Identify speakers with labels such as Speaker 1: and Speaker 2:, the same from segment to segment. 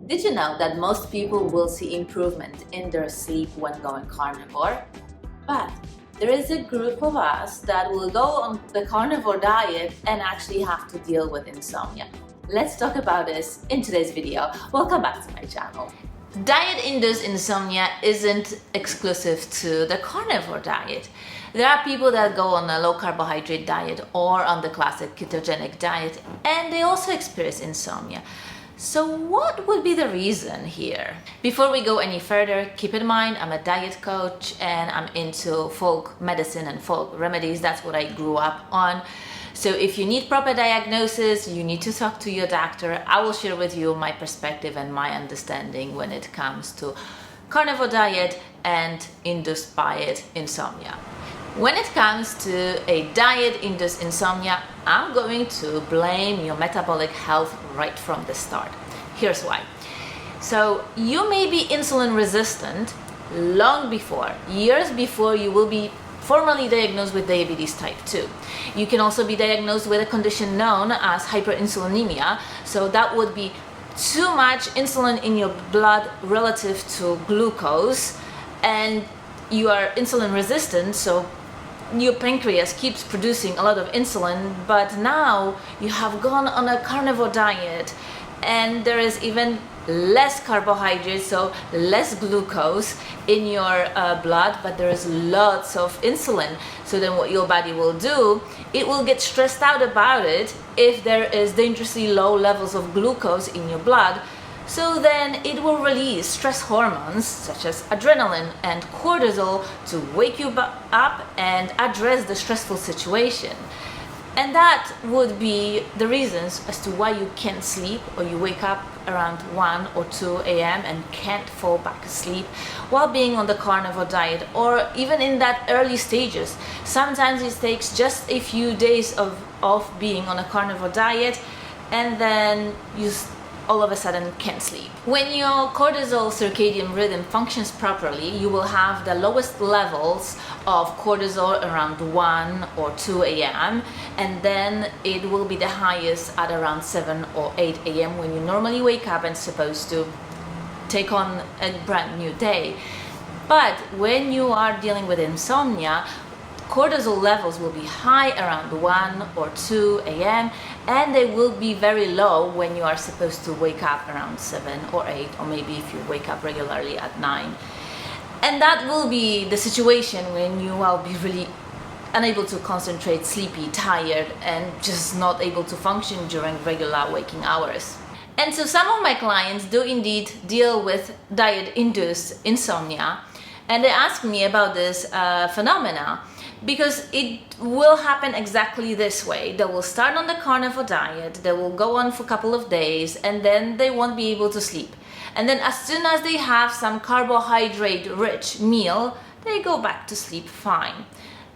Speaker 1: Did you know that most people will see improvement in their sleep when going carnivore? But there is a group of us that will go on the carnivore diet and actually have to deal with insomnia. Let's talk about this in today's video. Welcome back to my channel. Diet-induced insomnia isn't exclusive to the carnivore diet. There are people that go on a low carbohydrate diet or on the classic ketogenic diet and they also experience insomnia. So what would be the reason here? Before we go any further, keep in mind I'm a diet coach and I'm into folk medicine and folk remedies. That's what I grew up on. So if you need proper diagnosis, you need to talk to your doctor. I will share with you my perspective and my understanding when it comes to carnivore diet and induced by it insomnia. When it comes to a diet-induced insomnia, I'm going to blame your metabolic health right from the start. Here's why. So you may be insulin resistant long before, years before you will be formally diagnosed with diabetes type 2. You can also be diagnosed with a condition known as hyperinsulinemia. So that would be too much insulin in your blood relative to glucose, and you are insulin resistant, so your pancreas keeps producing a lot of insulin, but now you have gone on a carnivore diet and there is even less carbohydrates, so less glucose in your blood, but there is lots of insulin. So then what your body will do, it will get stressed out about it if there is dangerously low levels of glucose in your blood. So then it will release stress hormones such as adrenaline and cortisol to wake you up and address the stressful situation. And that would be the reasons as to why you can't sleep, or you wake up around 1 or 2 a.m. and can't fall back asleep while being on the carnivore diet, or even in that early stages. Sometimes it takes just a few days of being on a carnivore diet and then you all of a sudden can't sleep. When your cortisol circadian rhythm functions properly, you will have the lowest levels of cortisol around 1 or 2 a.m. and then it will be the highest at around 7 or 8 a.m. when you normally wake up and supposed to take on a brand new day. But when you are dealing with insomnia, cortisol levels will be high around 1 or 2 a.m. and they will be very low when you are supposed to wake up around 7 or 8, or maybe if you wake up regularly at 9. And that will be the situation when you will be really unable to concentrate, sleepy, tired, and just not able to function during regular waking hours. And so some of my clients do indeed deal with diet-induced insomnia, and they ask me about this phenomena, because it will happen exactly this way. They will start on the carnivore diet, they will go on for a couple of days, and then they won't be able to sleep. And then as soon as they have some carbohydrate-rich meal, they go back to sleep fine.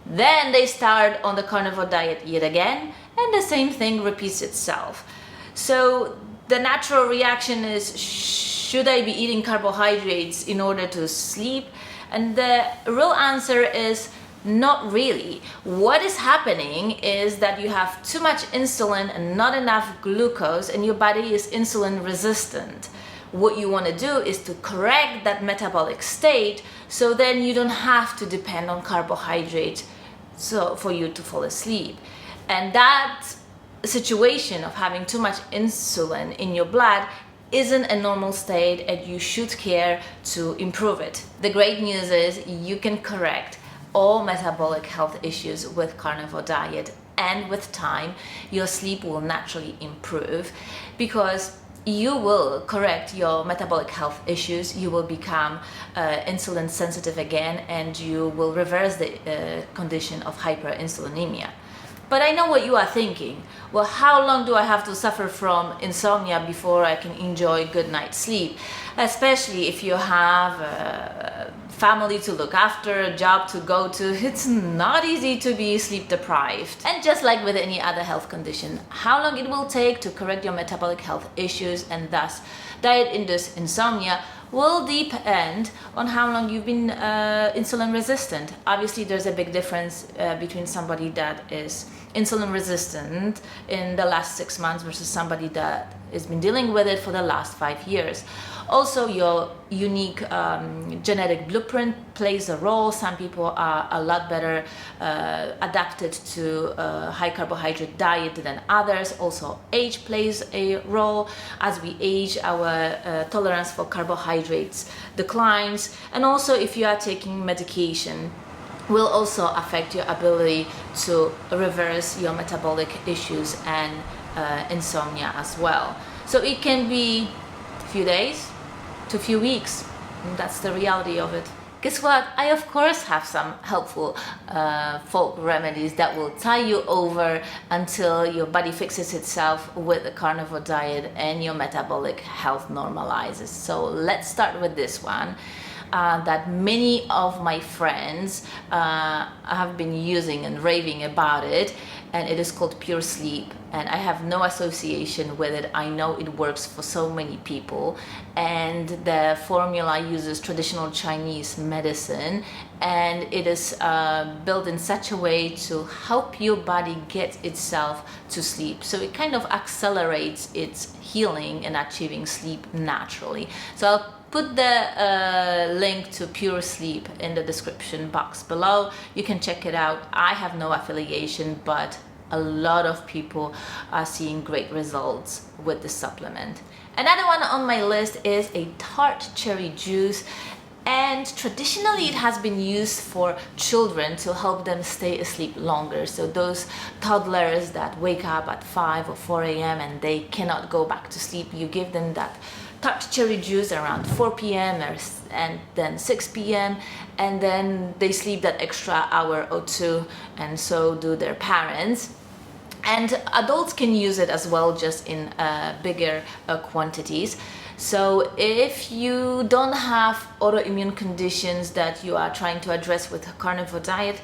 Speaker 1: Then they start on the carnivore diet yet again, and the same thing repeats itself. So the natural reaction is, should I be eating carbohydrates in order to sleep? And the real answer is, not really. What is happening is that you have too much insulin and not enough glucose, and your body is insulin resistant. What you want to do is to correct that metabolic state, so then you don't have to depend on carbohydrates for you to fall asleep. And that situation of having too much insulin in your blood isn't a normal state, and you should care to improve it. The great news is you can correct all metabolic health issues with carnivore diet, and with time your sleep will naturally improve because you will correct your metabolic health issues, you will become insulin sensitive again, and you will reverse the condition of hyperinsulinemia. But I know what you are thinking. Well, how long do I have to suffer from insomnia before I can enjoy good night's sleep? Especially if you have a family to look after, a job to go to. It's not easy to be sleep deprived. And just like with any other health condition, how long it will take to correct your metabolic health issues and thus diet-induced insomnia will depend on how long you've been insulin resistant. Obviously, there's a big difference between somebody that is insulin resistant in the last 6 months versus somebody that has been dealing with it for the last 5 years. Also, your unique genetic blueprint plays a role. Some people are a lot better adapted to a high carbohydrate diet than others. Also, age plays a role. As we age, our tolerance for carbohydrates declines. And also, if you are taking medication, will also affect your ability to reverse your metabolic issues and insomnia as well. So it can be a few days to a few weeks. And that's the reality of it. Guess what? I of course have some helpful folk remedies that will tie you over until your body fixes itself with a carnivore diet and your metabolic health normalizes. So let's start with this one. That many of my friends have been using and raving about it, and it is called Pure Sleep, and I have no association with it. I know it works for so many people, and the formula uses traditional Chinese medicine, and it is built in such a way to help your body get itself to sleep. So it kind of accelerates its healing and achieving sleep naturally. So I'll put the link to Pure Sleep in the description box below. You can check it out. I have no affiliation, but a lot of people are seeing great results with this supplement. Another one on my list is a tart cherry juice, and traditionally it has been used for children to help them stay asleep longer. So those toddlers that wake up at 5 or 4 a.m. and they cannot go back to sleep, you give them that tart cherry juice around 4 p.m. and then 6 p.m. and then they sleep that extra hour or two, and so do their parents. And adults can use it as well, just in bigger quantities. So if you don't have autoimmune conditions that you are trying to address with a carnivore diet,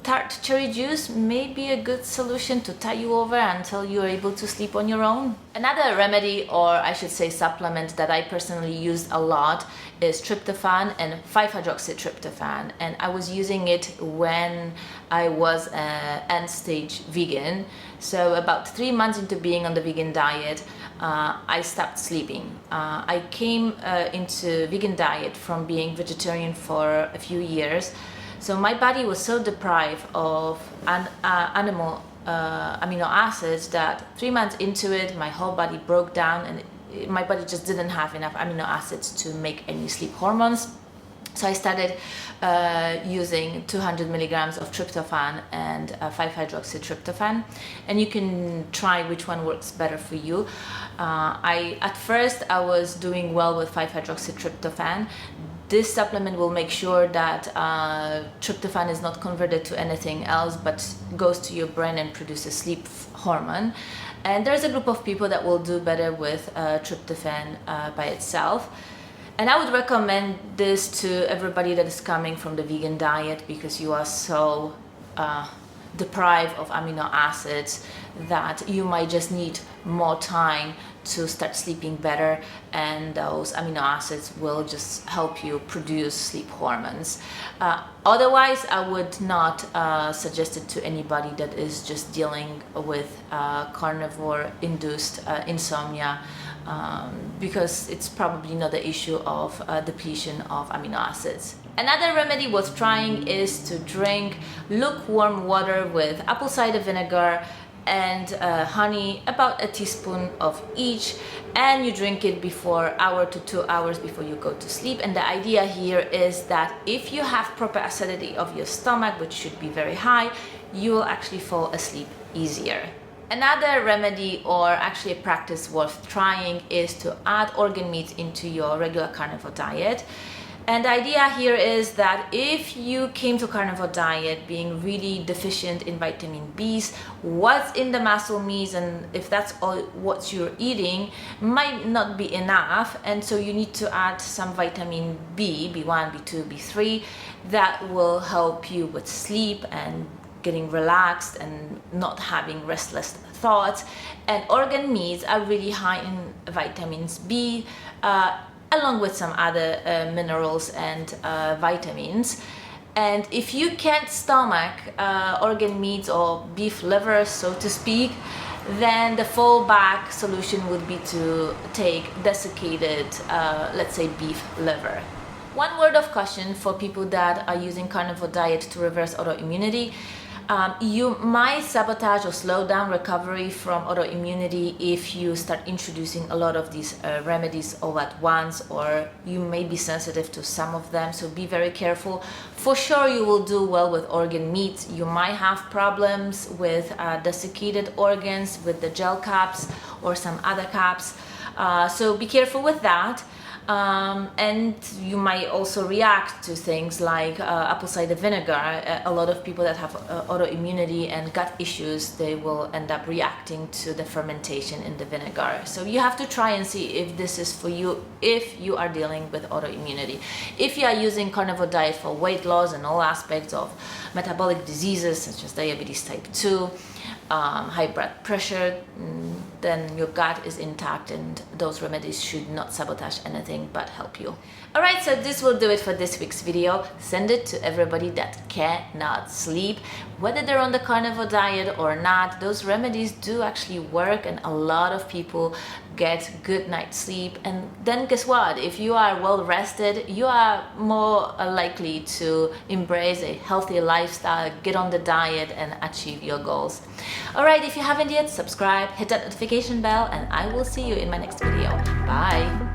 Speaker 1: tart cherry juice may be a good solution to tie you over until you're able to sleep on your own. Another remedy, or I should say supplement, that I personally used a lot is tryptophan and 5-hydroxytryptophan, and I was using it when I was an end-stage vegan. So about 3 months into being on the vegan diet, I stopped sleeping. I came into vegan diet from being vegetarian for a few years. So my body was so deprived of animal amino acids that 3 months into it, my whole body broke down, and my body just didn't have enough amino acids to make any sleep hormones. So I started using 200 milligrams of tryptophan and 5-hydroxytryptophan, and you can try which one works better for you. At first I was doing well with 5-hydroxytryptophan. This supplement will make sure that tryptophan is not converted to anything else, but goes to your brain and produces sleep hormone. And there's a group of people that will do better with tryptophan by itself. And I would recommend this to everybody that is coming from the vegan diet, because you are so deprived of amino acids that you might just need more time to start sleeping better, and those amino acids will just help you produce sleep hormones. Otherwise, I would not suggest it to anybody that is just dealing with carnivore induced insomnia, because it's probably not the issue of depletion of amino acids. Another remedy worth trying is to drink lukewarm water with apple cider vinegar and honey, about a teaspoon of each, and you drink it before hour to 2 hours before you go to sleep. And the idea here is that if you have proper acidity of your stomach, which should be very high, you will actually fall asleep easier. Another remedy, or actually a practice worth trying, is to add organ meat into your regular carnivore diet. And the idea here is that if you came to carnivore diet being really deficient in vitamin B's, what's in the muscle meats, and if that's all what you're eating, might not be enough, and so you need to add some vitamin B, B1, B2, B3, that will help you with sleep and getting relaxed and not having restless thoughts. And organ meats are really high in vitamins B, along with some other minerals and vitamins. And if you can't stomach organ meats or beef liver, so to speak, then the fallback solution would be to take desiccated, let's say, beef liver. One word of caution for people that are using carnivore diet to reverse autoimmunity. You might sabotage or slow down recovery from autoimmunity if you start introducing a lot of these remedies all at once, or you may be sensitive to some of them, so be very careful. For sure you will do well with organ meats. You might have problems with desiccated organs, with the gel caps or some other caps, so be careful with that. And you might also react to things like apple cider vinegar. A lot of people that have autoimmunity and gut issues, they will end up reacting to the fermentation in the vinegar. So you have to try and see if this is for you, if you are dealing with autoimmunity. If you are using carnivore diet for weight loss and all aspects of metabolic diseases such as diabetes type 2, high blood pressure, then your gut is intact and those remedies should not sabotage anything but help you. Alright, so this will do it for this week's video. Send it to everybody that cannot sleep. Whether they're on the carnivore diet or not, those remedies do actually work, and a lot of people get good night's sleep. And then guess what? If you are well rested, you are more likely to embrace a healthy lifestyle, get on the diet and achieve your goals. Alright, if you haven't yet, subscribe, hit that notification bell, and I will see you in my next video. Bye!